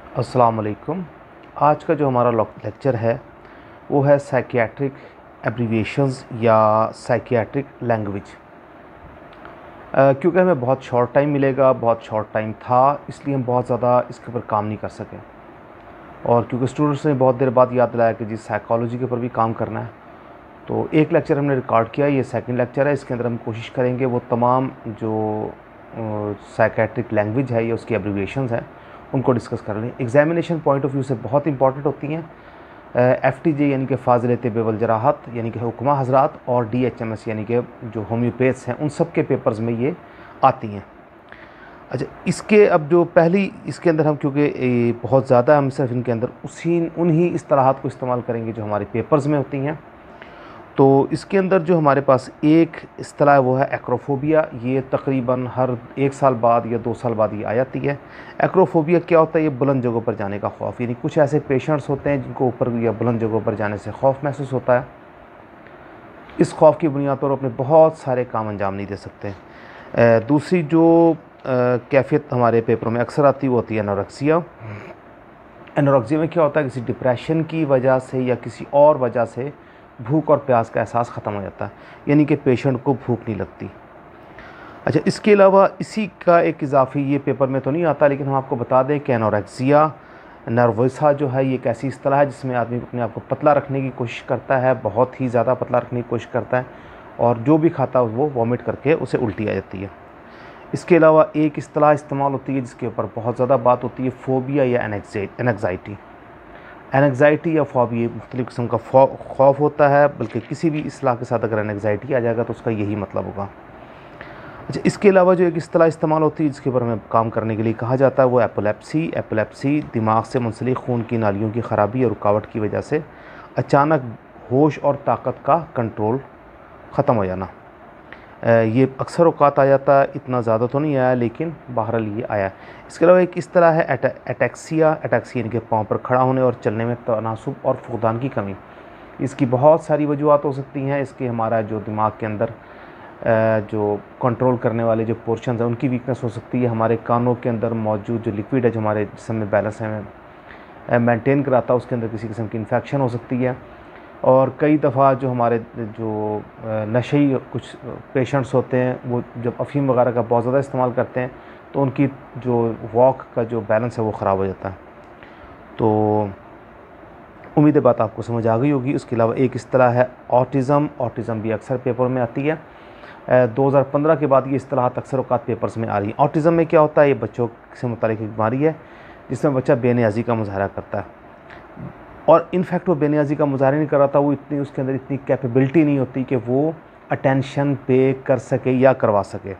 अस्सलाम वालेकुम। आज का जो हमारा लेक्चर है वो है साइकियाट्रिक एब्रीविएशंस या साइकियाट्रिक लैंग्वेज। क्योंकि हमें बहुत शॉर्ट टाइम मिलेगा, बहुत शॉर्ट टाइम था, इसलिए हम बहुत ज़्यादा इसके ऊपर काम नहीं कर सके। और क्योंकि स्टूडेंट्स ने बहुत देर बाद याद दिलाया कि जी साइकोलॉजी के ऊपर भी काम करना है, तो एक लेक्चर हमने रिकॉर्ड किया। ये सेकंड लेक्चर है। इसके अंदर हम कोशिश करेंगे वो तमाम जो साइकियाट्रिक लैंग्वेज है या उसकी एब्रीविएशंस हैं उनको डिस्कस कर लें। एग्जामिनेशन पॉइंट ऑफ व्यू से बहुत इंपॉर्टेंट होती हैं। FTJ यानी कि फाजिल बेवल जराहत यानी कि हुक्मा हजरात और DHMS यानी कि जो होम्योपैथ्स हैं उन सब के पेपर्स में ये आती हैं। अच्छा, इसके अब जो पहली इसके अंदर हम क्योंकि बहुत ज़्यादा हम सिर्फ इनके अंदर उन्हीं इस्तिलाहात को इस्तेमाल करेंगे जो हमारे पेपर्स में होती हैं। तो इसके अंदर जो हमारे पास एक इस्तिलाह है वो है एक्रोफोबिया। ये तकरीबन हर 1 साल बाद या 2 साल बाद ये आ जाती है। एक्रोफोबिया क्या होता है? ये बुलंद जगहों पर जाने का खौफ, यानी कुछ ऐसे पेशेंट्स होते हैं जिनको ऊपर या बुलंद जगहों पर जाने से खौफ महसूस होता है। इस खौफ की बुनियाद पर अपने बहुत सारे काम अंजाम नहीं दे सकते। दूसरी जो कैफियत हमारे पेपरों में अक्सर आती है वो होती है एनोरेक्सिया। एनोरेक्सिया में क्या होता है? किसी डिप्रेशन की वजह से या किसी और वजह से भूख और प्यास का एहसास ख़त्म हो जाता है, यानी कि पेशेंट को भूख नहीं लगती। अच्छा, इसके अलावा इसी का एक इजाफी ये पेपर में तो नहीं आता, लेकिन हम आपको बता दें कि एनोरेक्सिया नर्वसा जो है ये एक ऐसी इस्तिलाह है जिसमें आदमी अपने आप को पतला रखने की कोशिश करता है, बहुत ही ज़्यादा पतला रखने की कोशिश करता है, और जो भी खाता है वो वॉमिट करके उसे उल्टी आ जाती है। इसके अलावा एक इस्तिलाह इस्तेमाल होती है जिसके ऊपर बहुत ज़्यादा बात होती है, फोबिया या एनग्जाइटी। एनग्जाइटी या फोबिया मुख्तलिफ़ किस्म का खौफ होता है, बल्कि किसी भी इस्तिलाह के साथ अगर एनग्जाइटी आ जाएगा तो उसका यही मतलब होगा। अच्छा, इसके अलावा जो एक इस्तिलाह इस्तेमाल होती है जिसके ऊपर हमें काम करने के लिए कहा जाता है वो एपिलेप्सी। एपिलेप्सी दिमाग से मुंसलिक खून की नालियों की ख़राबी और रुकावट की वजह से अचानक होश और ताकत का कंट्रोल ख़त्म हो जाना। ये अक्सर औक़ात आ जाता है, इतना ज़्यादा तो नहीं आया लेकिन बहरहाल ये आया। इसके अलावा एक इस तरह है एटैक्सिया। एटैक्सिया यानी कि पाँव पर खड़ा होने और चलने में तनासुब और फुक़दान की कमी। इसकी बहुत सारी वजूहात हो सकती हैं। इसके हमारा जो दिमाग के अंदर जो कंट्रोल करने वाले जो पोर्शंस हैं उनकी वीकनेस हो सकती है। हमारे कानों के अंदर मौजूद जो लिक्विड है जो हमारे जिस्म में बैलेंस है मेंटेन कराता है, उसके अंदर किसी किस्म की इन्फेक्शन हो सकती है। और कई दफ़ा जो हमारे जो नशे कुछ पेशेंट्स होते हैं वो जब अफ़ीम वगैरह का बहुत ज़्यादा इस्तेमाल करते हैं तो उनकी जो वॉक का जो बैलेंस है वो ख़राब हो जाता है। तो उम्मीद है बात आपको समझ आ गई होगी। उसके अलावा एक इस्तिलाह है ऑटिज़म। ऑटिज़म भी अक्सर पेपर में आती है। 2015 के बाद ये इस्तिलाहात अक्सर औक़ात पेपर्स में आ रही हैं। ऑटिज़म में क्या होता है? ये बच्चों से मुताल्लिक़ एक बीमारी है जिसमें बच्चा बेनियाज़ी का मुज़ाहरा करता है, और इनफैक्ट वो बेनियाज़ी का मुज़ाहरा नहीं कर रहा था, वो इतनी उसके अंदर इतनी कैपेबिलिटी नहीं होती कि वो अटेंशन पे कर सके या करवा सके।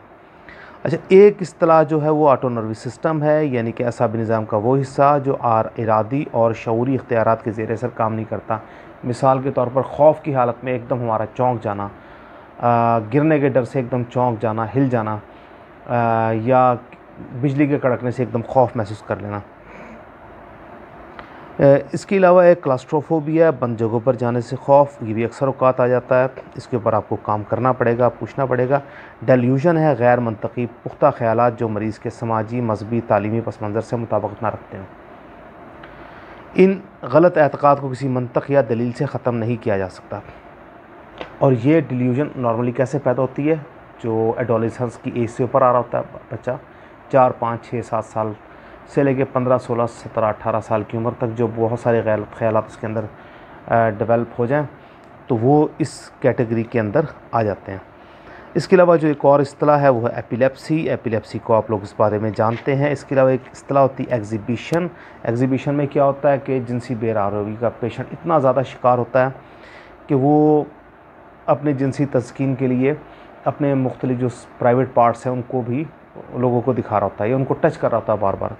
अच्छा, एक इस्तिलाह जो है वो ऑटो नर्वस सिस्टम है, यानी कि असाबी निज़ाम का वो हिस्सा जो इरादी और शऊरी इख्तियारात के ज़ेर असर काम नहीं करता। मिसाल के तौर पर खौफ की हालत में एकदम हमारा चौंक जाना, गिरने के डर से एकदम चौंक जाना, हिल जाना, या बिजली के कड़कने से एकदम खौफ महसूस कर लेना। इसके अलावा एक क्लास्ट्रोफोबिया, बंद जगहों पर जाने से खौफ, ये भी अक्सर औक़ात आ जाता है। इसके ऊपर आपको काम करना पड़ेगा, पूछना पड़ेगा। डेल्यूजन है गैर मंतकी पुख्ता ख़यालात जो मरीज़ के समाजी, मजहबी, तालीमी पस मंज़र से मुताबिक़त ना रखते हैं। इन गलत एतक़ाद को किसी मंतक या दलील से ख़त्म नहीं किया जा सकता। और ये डिल्यूजन नॉर्मली कैसे पैदा होती है? जो एडोलेसेंस की एज से ऊपर आ रहा होता है बच्चा, 4, 5, 6, 7 साल से लेके 15, 16, 17, 18 साल की उम्र तक, जो बहुत सारे गलत ख़यालात उसके अंदर डेवलप हो जाएं तो वो इस कैटेगरी के अंदर आ जाते हैं। इसके अलावा जो एक और इस्तिलाह है वो है एपिलेप्सी। एपिलेप्सी को आप लोग इस बारे में जानते हैं। इसके अलावा एक इस्तिलाह होती है एग्जीबिशन। एग्जीबिशन में क्या होता है कि जिनसी बेआरामी का पेशेंट इतना ज़्यादा शिकार होता है कि वो अपने जिनसी तस्कीन के लिए अपने मुख्तलिफ जो प्राइवेट पार्ट्स हैं उनको भी लोगों को दिखा रहा होता है या उनको टच कर रहा होता है बार बार।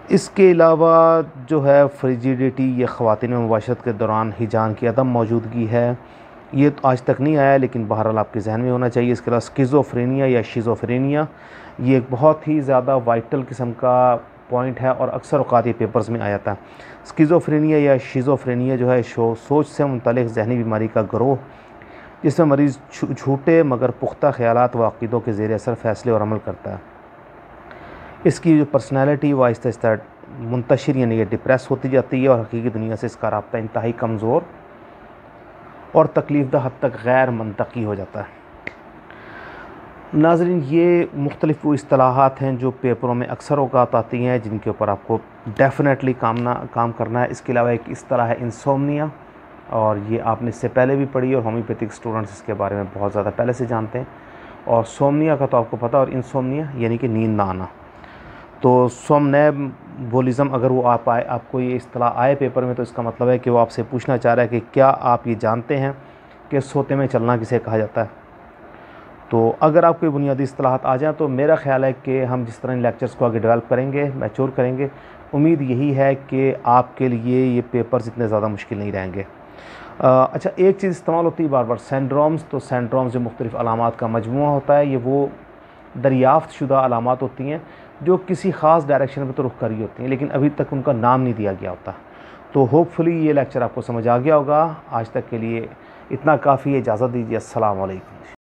इसके अलावा जो है फ्रिजिडिटी, ये ख़वातीन में मुबाशरत के दौरान हिजान की अदम मौजूदगी है। ये तो आज तक नहीं आया लेकिन बहरहाल आपके जहन में होना चाहिए। इसके अलावा स्किज़ोफ्रेनिया या शिज़ोफ्रेनिया, ये एक बहुत ही ज़्यादा वाइटल किस्म का पॉइंट है और अक्सर औक़ात ये पेपर्स में आ जाता है। स्किज़ोफ्रेनिया या शिज़ोफ्रेनिया जो है सोच से मुतल्लिक़ ज़हनी बीमारी का गिरोह, जिसमें मरीज़ झूठे मगर पुख्ता ख़यालात व अक़ीदों के ज़ेर असर फ़ैसले और अमल करता है। इसकी जो पर्सनैलिटी वो आहिस्ता आहिस्ता मुंतशिर यानी कि डिप्रेस होती जाती है और हकीकी दुनिया से इसका राब्ता इंतहाई कमज़ोर और तकलीफ़दा हद तक गैर मंतकी हो जाता है। नाज़रीन, ये मुख्तलिफ़ वो इस्तिलाहात हैं जो पेपरों में अक्सर औक़ात आती हैं, जिनके ऊपर आपको डेफ़िनेटली काम करना है। इसके अलावा एक इस्तिलाह है इंसोम्निया, और ये आपने इससे पहले भी पढ़ी और होम्योपैथिक स्टूडेंट्स इसके बारे में बहुत ज़्यादा पहले से जानते हैं। और सोमनिया का तो आपको पता, और इंसोम्निया यानी कि नींद ना आना। तो सोमनैम्बुलिज़्म अगर वो आपको ये इस्तिलाह आए पेपर में, तो इसका मतलब है कि वो आपसे पूछना चाह रहा है कि क्या आप ये जानते हैं कि सोते में चलना किसे कहा जाता है। तो अगर आपको ये बुनियादी इस्तिलाहात आ जाएँ तो मेरा ख़्याल है कि हम जिस तरह इन लेक्चर्स को आगे डेवलप करेंगे, मैच्योर करेंगे, उम्मीद यही है कि आपके लिए ये पेपर्स इतने ज़्यादा मुश्किल नहीं रहेंगे। अच्छा, एक चीज़ इस्तेमाल होती है बार बार, सिंड्रोम्स। तो सिंड्रोम्स जो मुख्तलिफ़ अलामात का मजमूआ होता है, ये वो दरियाफ़्त शुदा अलामात होती हैं जो किसी ख़ास डायरेक्शन में तो रुख कर रही होती हैं, लेकिन अभी तक उनका नाम नहीं दिया गया होता। तो होपफुली ये लेक्चर आपको समझ आ गया होगा। आज तक के लिए इतना काफ़ी है। इजाज़त दीजिए। अस्सलाम वालेकुम।